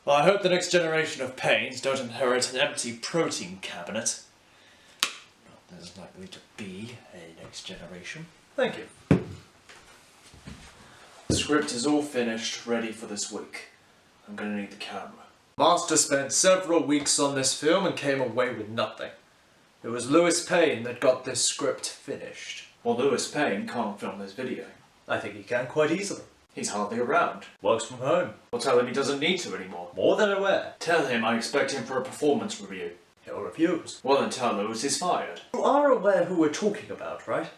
Well, I hope the next generation of Paynes don't inherit an empty protein cabinet. Well, there's likely to be a next generation. Thank you. The script is all finished, ready for this week. I'm gonna need the camera. Master spent several weeks on this film and came away with nothing. It was Lewis Payne that got this script finished. Well, Lewis Payne can't film this video. I think he can quite easily. He's hardly around. Works from home. Well, tell him he doesn't need to anymore. More than aware. Tell him I expect him for a performance review. He'll refuse. Well, then tell Lewis he's fired. You are aware who we're talking about, right?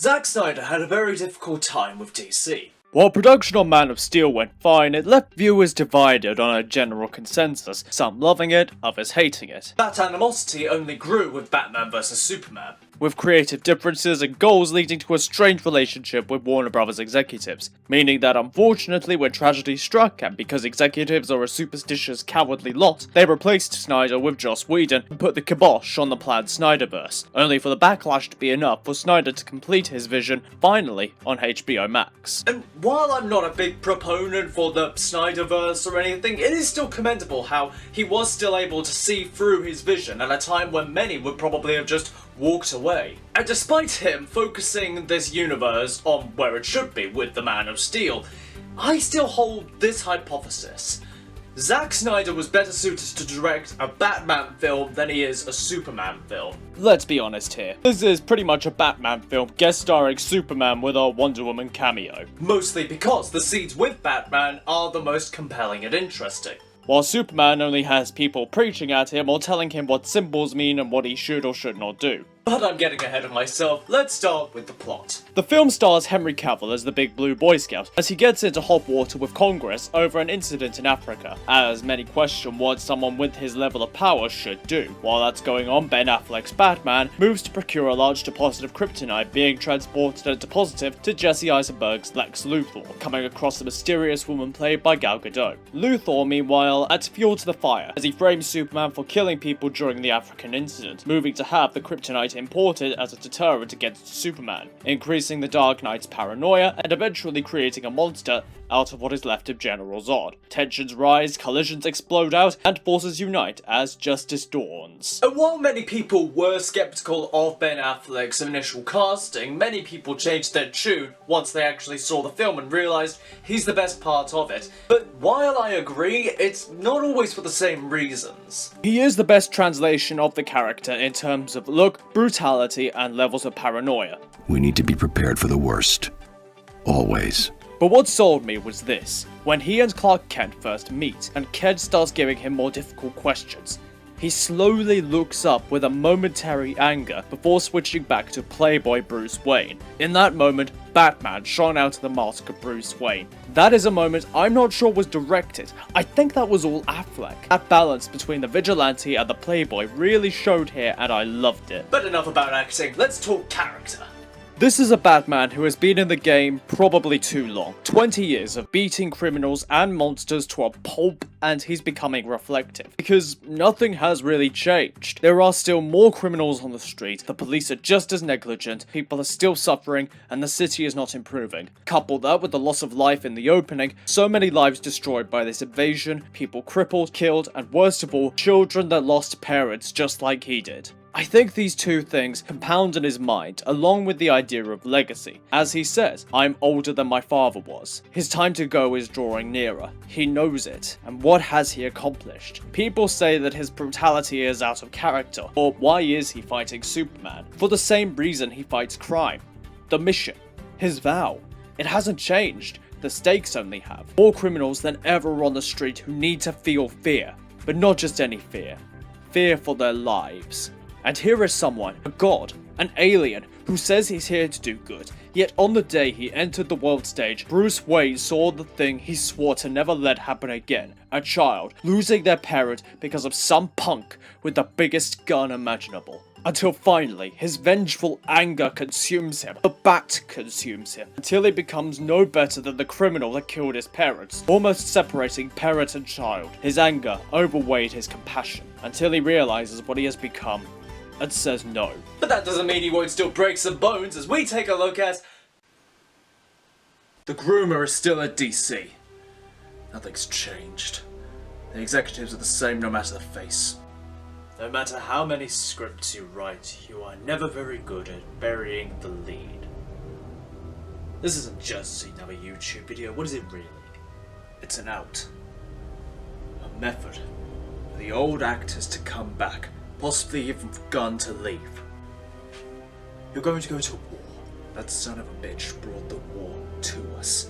Zack Snyder had a very difficult time with DC. While production on Man of Steel went fine, it left viewers divided on a general consensus, some loving it, others hating it. That animosity only grew with Batman vs Superman, with creative differences and goals leading to a strained relationship with Warner Bros. Executives, meaning that unfortunately when tragedy struck, and because executives are a superstitious, cowardly lot, they replaced Snyder with Joss Whedon and put the kibosh on the planned Snyder-verse, only for the backlash to be enough for Snyder to complete his vision, finally, on HBO Max. And while I'm not a big proponent for the Snyder-verse or anything, it is still commendable how he was still able to see through his vision at a time when many would probably have just walked away. And despite him focusing this universe on where it should be with the Man of Steel, I still hold this hypothesis. Zack Snyder was better suited to direct a Batman film than he is a Superman film. Let's be honest here. This is pretty much a Batman film guest starring Superman with a Wonder Woman cameo. Mostly because the scenes with Batman are the most compelling and interesting, while Superman only has people preaching at him or telling him what symbols mean and what he should or should not do. But I'm getting ahead of myself. Let's start with the plot. The film stars Henry Cavill as the Big Blue Boy Scout as he gets into hot water with Congress over an incident in Africa, as many question what someone with his level of power should do. While that's going on, Ben Affleck's Batman moves to procure a large deposit of kryptonite being transported as depositive to Jesse Eisenberg's Lex Luthor, coming across a mysterious woman played by Gal Gadot. Luthor, meanwhile, adds fuel to the fire as he frames Superman for killing people during the African incident, moving to have the kryptonite imported as a deterrent against Superman, increasing the Dark Knight's paranoia and eventually creating a monster out of what is left of General Zod. Tensions rise, collisions explode out, and forces unite as justice dawns. And while many people were skeptical of Ben Affleck's initial casting, many people changed their tune once they actually saw the film and realised he's the best part of it. But while I agree, it's not always for the same reasons. He is the best translation of the character in terms of look, brutality, and levels of paranoia. We need to be prepared for the worst. Always. But what sold me was this. When he and Clark Kent first meet, and Kent starts giving him more difficult questions, he slowly looks up with a momentary anger before switching back to Playboy Bruce Wayne. In that moment, Batman shone out of the mask of Bruce Wayne. That is a moment I'm not sure was directed. I think that was all Affleck. That balance between the vigilante and the Playboy really showed here and I loved it. But enough about acting, let's talk character. This is a Batman who has been in the game probably too long. 20 years of beating criminals and monsters to a pulp, and he's becoming reflective. Because nothing has really changed. There are still more criminals on the street, the police are just as negligent, people are still suffering, and the city is not improving. Couple that with the loss of life in the opening, so many lives destroyed by this invasion, people crippled, killed, and worst of all, children that lost parents just like he did. I think these two things compound in his mind, along with the idea of legacy. As he says, I'm older than my father was. His time to go is drawing nearer. He knows it. And what has he accomplished? People say that his brutality is out of character, or why is he fighting Superman? For the same reason he fights crime. The mission. His vow. It hasn't changed. The stakes only have. More criminals than ever on the street who need to feel fear. But not just any fear. Fear for their lives. And here is someone, a god, an alien who says he's here to do good. Yet on the day he entered the world stage, Bruce Wayne saw the thing he swore to never let happen again. A child losing their parent because of some punk with the biggest gun imaginable. Until finally, his vengeful anger consumes him. The bat consumes him. Until he becomes no better than the criminal that killed his parents, almost separating parent and child. His anger overweighed his compassion, until he realizes what he has become, and says no. But that doesn't mean he won't still break some bones as we take a look at... The groomer is still at DC. Nothing's changed. The executives are the same no matter the face. No matter how many scripts you write, you are never very good at burying the lead. This isn't just another YouTube video, what is it really? It's an out. A method for the old actors to come back, possibly even for Gunn to leave. You're going to go to war. That son of a bitch brought the war to us.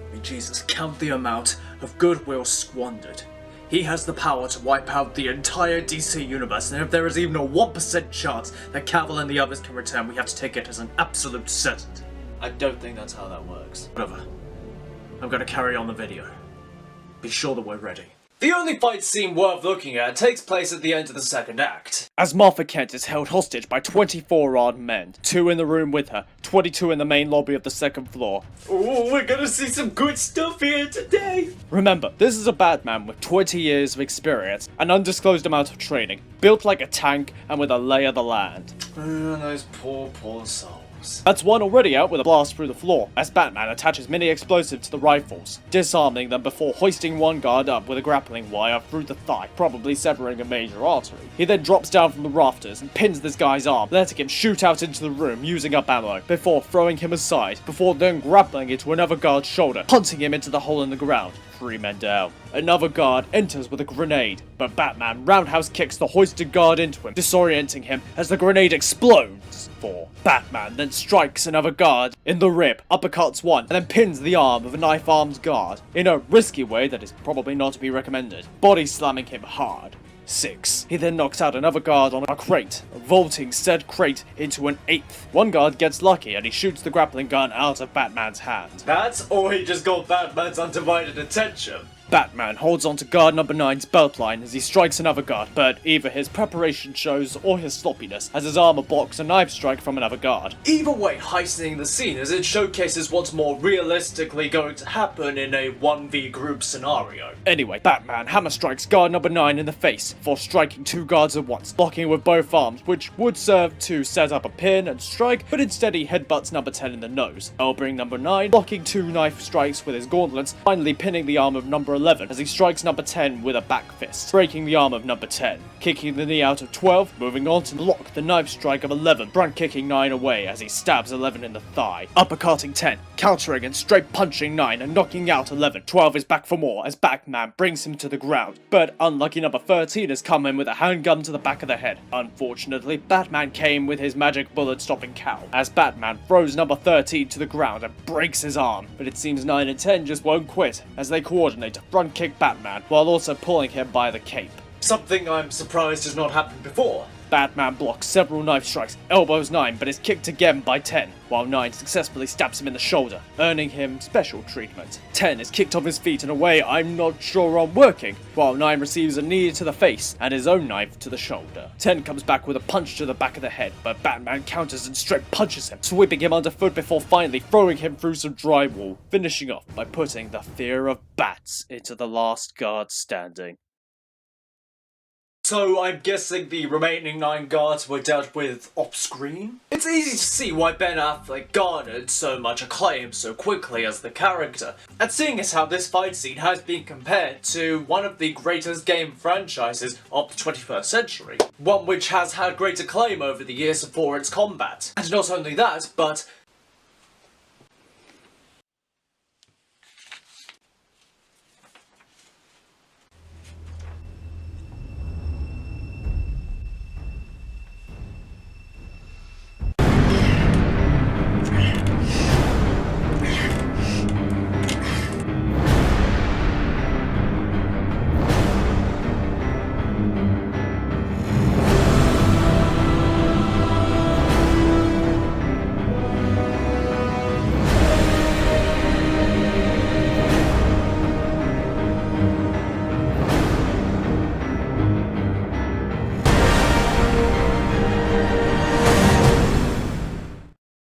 I mean, Jesus, count the amount of goodwill squandered. He has the power to wipe out the entire DC universe, and if there is even a 1% chance that Cavill and the others can return, we have to take it as an absolute certainty. I don't think that's how that works. Whatever. I'm gonna carry on the video. Be sure that we're ready. The only fight scene worth looking at takes place at the end of the second act. As Martha Kent is held hostage by 24 armed men, 2 in the room with her, 22 in the main lobby of the second floor. Oh, we're gonna see some good stuff here today! Remember, this is a Batman with 20 years of experience, an undisclosed amount of training, built like a tank, and with a lay of the land. Those poor souls. That's one already out with a blast through the floor, as Batman attaches mini explosives to the rifles, disarming them before hoisting one guard up with a grappling wire through the thigh, probably severing a major artery. He then drops down from the rafters and pins this guy's arm, letting him shoot out into the room using up ammo, before throwing him aside, before then grappling into another guard's shoulder, punching him into the hole in the ground. 3 men down. Another guard enters with a grenade, but Batman roundhouse kicks the hoisted guard into him, disorienting him as the grenade explodes. 4. Batman then strikes another guard in the rib, uppercuts one, and then pins the arm of a knife-armed guard, in a risky way that is probably not to be recommended, body slamming him hard. 6. He then knocks out another guard on a crate, vaulting said crate into an 8th. One guard gets lucky and he shoots the grappling gun out of Batman's hand. That's or he just got Batman's undivided attention. Batman holds onto guard number 9's belt line as he strikes another guard, but either his preparation shows or his sloppiness, as his armor blocks a knife strike from another guard. Either way, heightening the scene as it showcases what's more realistically going to happen in a 1v group scenario. Anyway, Batman hammer strikes guard number 9 in the face, for striking 2 guards at once, blocking with both arms, which would serve to set up a pin and strike, but instead he headbutts number 10 in the nose, elbowing number 9, blocking 2 knife strikes with his gauntlets, finally pinning the arm of number 11 as he strikes number 10 with a back fist, breaking the arm of number 10, kicking the knee out of 12, moving on to block the knife strike of 11, front kicking 9 away as he stabs 11 in the thigh, uppercutting 10, countering and straight punching 9 and knocking out 11. 12 is back for more as Batman brings him to the ground, but unlucky number 13 has come in with a handgun to the back of the head. Unfortunately, Batman came with his magic bullet stopping cowl, as Batman throws number 13 to the ground and breaks his arm, but it seems 9 and 10 just won't quit as they coordinate to front kick Batman while also pulling him by the cape. Something I'm surprised has not happened before. Batman blocks several knife strikes, elbows 9 but is kicked again by 10, while 9 successfully stabs him in the shoulder, earning him special treatment. 10 is kicked off his feet in a way I'm not sure on working, while 9 receives a knee to the face and his own knife to the shoulder. 10 comes back with a punch to the back of the head, but Batman counters and straight punches him, sweeping him underfoot before finally throwing him through some drywall, finishing off by putting the fear of bats into the last guard standing. So I'm guessing the remaining 9 guards were dealt with off-screen? It's easy to see why Ben Affleck garnered so much acclaim so quickly as the character, and seeing as how this fight scene has been compared to one of the greatest game franchises of the 21st century, one which has had great acclaim over the years for its combat. And not only that, but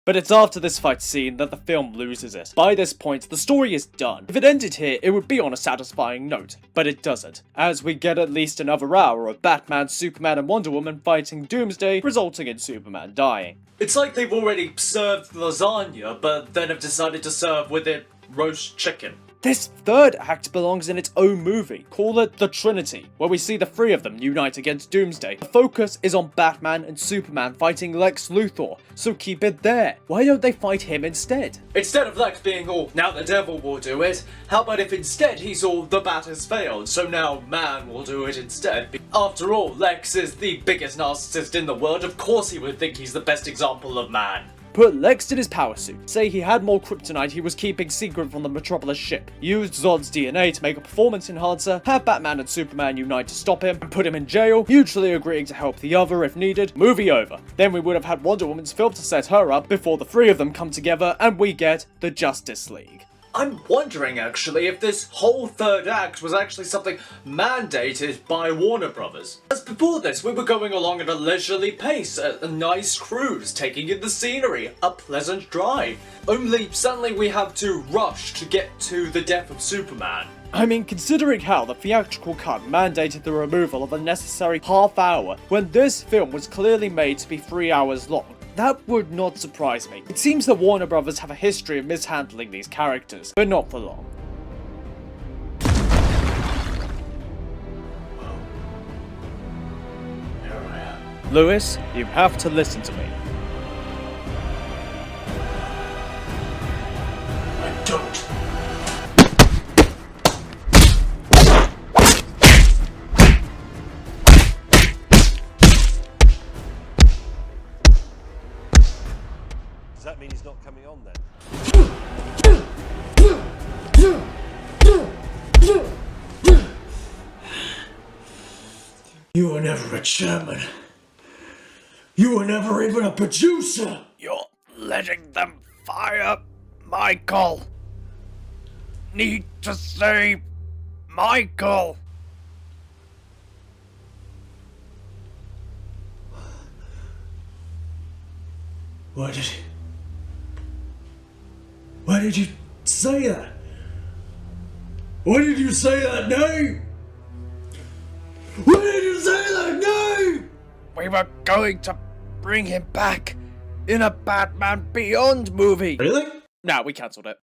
But it's after this fight scene that the film loses it. By this point, the story is done. If it ended here, it would be on a satisfying note, but it doesn't, as we get at least another hour of Batman, Superman, and Wonder Woman fighting Doomsday, resulting in Superman dying. It's like they've already served lasagna, but then have decided to serve with it roast chicken. This third act belongs in its own movie. Call it The Trinity, where we see the three of them unite against Doomsday. The focus is on Batman and Superman fighting Lex Luthor, so keep it there. Why don't they fight him instead? Instead of Lex being all, now the devil will do it, how about if instead he's all, the bat has failed, so now man will do it instead? After all, Lex is the biggest narcissist in the world, of course he would think he's the best example of man. Put Lex in his power suit, say he had more kryptonite he was keeping secret from the Metropolis ship, used Zod's DNA to make a performance enhancer, have Batman and Superman unite to stop him, and put him in jail, mutually agreeing to help the other if needed, movie over. Then we would have had Wonder Woman's film to set her up before the three of them come together and we get the Justice League. I'm wondering actually if this whole third act was actually something mandated by Warner Brothers. As before this, we were going along at a leisurely pace, a nice cruise, taking in the scenery, a pleasant drive. Only suddenly we have to rush to get to the death of Superman. I mean, considering how the theatrical cut mandated the removal of a necessary half hour when this film was clearly made to be 3 hours long, that would not surprise me. It seems that Warner Brothers have a history of mishandling these characters, but not for long. Here I am. Lewis, you have to listen to me. I don't. Does that mean he's not coming on then? You were never a chairman. You were never even a producer. You're letting them fire Michael. Need to save Michael. Why did you say that? Why did you say that name? Why did you say that name? We were going to bring him back in a Batman Beyond movie. Really? No, we cancelled it.